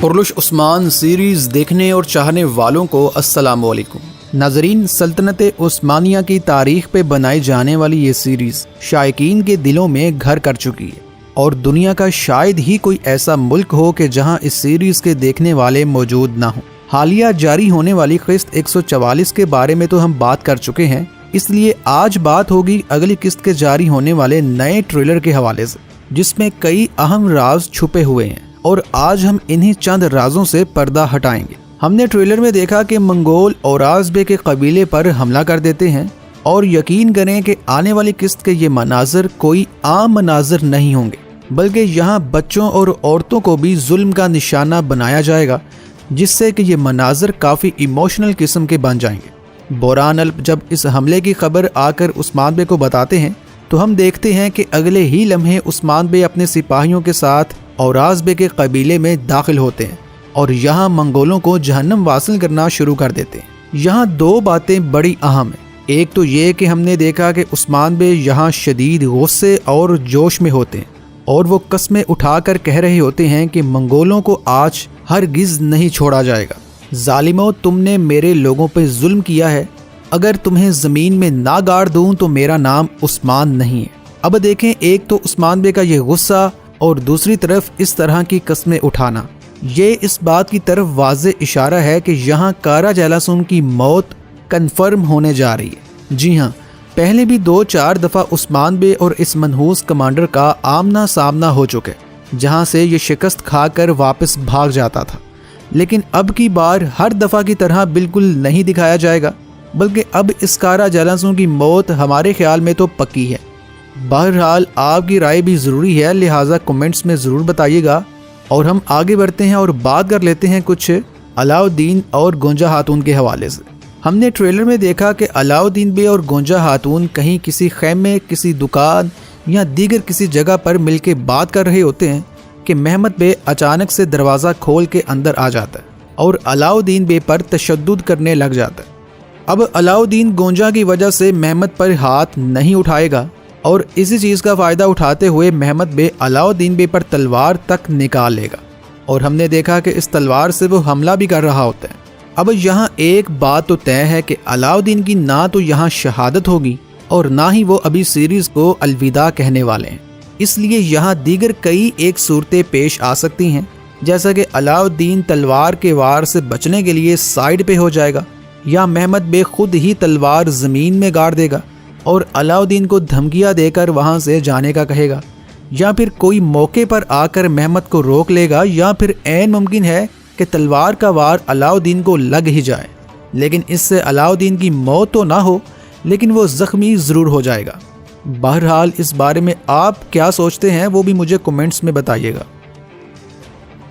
पुरलुश Usman series देखने और चाहने वालों को अस्सलाम वालेकुम। नाज़रीन, सल्तनत उस्मानिया की तारीख़ पे बनाई जाने वाली ये सीरीज़ शायकीन के दिलों में घर कर चुकी है और दुनिया का शायद ही कोई ऐसा मुल्क हो कि जहां इस सीरीज़ के देखने वाले मौजूद ना हों। हालिया जारी होने वाली किस्त 144 के बारे में तो हम बात कर चुके हैं, इसलिए आज बात होगी अगली किस्त के जारी होने वाले नए ट्रेलर के हवाले से, जिसमें कई अहम राज छुपे हुए हैं और आज हम इन्हीं चंद राजों से पर्दा हटाएंगे। हमने ट्रेलर में देखा कि मंगोल औराज़बे के कबीले पर हमला कर देते हैं और यकीन करें कि आने वाली किस्त के ये मनाजर कोई आम मनाजर नहीं होंगे, बल्कि यहाँ बच्चों और औरतों को भी जुल्म का निशाना बनाया जाएगा, जिससे कि ये मनाजर काफ़ी इमोशनल किस्म के बन जाएंगे। बोरान अल्प जब इस हमले की खबर आकर उस्मान बे को बताते हैं तो हम देखते हैं कि अगले ही लम्हे उस्मान बे अपने सिपाहियों के साथ औराज़बे के कबीले में दाखिल होते हैं और यहाँ मंगोलों को जहन्नम वासिल करना शुरू कर देते हैं। यहाँ दो बातें बड़ी अहम हैं। एक तो ये कि हमने देखा कि उस्मान बे यहाँ शदीद गुस्से और जोश में होते हैं और वो कस्में उठाकर कह रहे होते हैं कि मंगोलों को आज हरगिज़ नहीं छोड़ा जाएगा। जालिमों, तुमने मेरे लोगों पर जुल्म किया है, अगर तुम्हें ज़मीन में ना गाड़ दूँ तो मेरा नाम उस्मान नहीं है। अब देखें, एक तो उस्मान बे का ये गुस्सा और दूसरी तरफ इस तरह की कस्में उठाना, ये इस बात की तरफ वाज़े इशारा है कि यहाँ कारा जैलासून की मौत कन्फर्म होने जा रही है। जी हाँ, पहले भी 2-4 दफ़ा उस्मान बे और इस मनहूस कमांडर का आमना सामना हो चुके, जहाँ से ये शिकस्त खाकर वापस भाग जाता था, लेकिन अब की बार हर दफ़ा की तरह बिल्कुल नहीं दिखाया जाएगा, बल्कि अब इस कारा जैलासून की मौत हमारे ख्याल में तो पक्की है। बहरहाल आपकी राय भी ज़रूरी है, लिहाजा कमेंट्स में ज़रूर बताइएगा। और हम आगे बढ़ते हैं और बात कर लेते हैं कुछ अलाउद्दीन और गोंजा खातून के हवाले से। हमने ट्रेलर में देखा कि अलाउद्दीन बे और गोंजा खातून कहीं किसी खैमे, किसी दुकान या दीगर किसी जगह पर मिलकर बात कर रहे होते हैं कि महमद बे अचानक से दरवाज़ा खोल के अंदर आ जाता है और अलाउद्दीन बे पर तशद्दुद करने लग जाता है। अब अलाउद्दीन गोंजा की वजह से महमद पर हाथ नहीं उठाएगा और इसी चीज़ का फ़ायदा उठाते हुए महमद बे अलाउद्दीन बे पर तलवार तक निकाल लेगा और हमने देखा कि इस तलवार से वो हमला भी कर रहा होता है। अब यहाँ एक बात तो तय है कि अलाउद्दीन की ना तो यहाँ शहादत होगी और ना ही वो अभी सीरीज़ को अलविदा कहने वाले हैं, इसलिए यहाँ दीगर कई एक सूरतें पेश आ सकती हैं, जैसा कि अलाउद्दीन तलवार के वार से बचने के लिए साइड पे हो जाएगा या महमद बे खुद ही तलवार ज़मीन में गाड़ देगा और अलाउद्दीन को धमकियां देकर वहां से जाने का कहेगा, या फिर कोई मौके पर आकर महमद को रोक लेगा, या फिर ऐन मुमकिन है कि तलवार का वार अलाउद्दीन को लग ही जाए, लेकिन इससे अलाउद्दीन की मौत तो ना हो, लेकिन वो ज़ख्मी ज़रूर हो जाएगा। बहरहाल इस बारे में आप क्या सोचते हैं वो भी मुझे कमेंट्स में बताइएगा।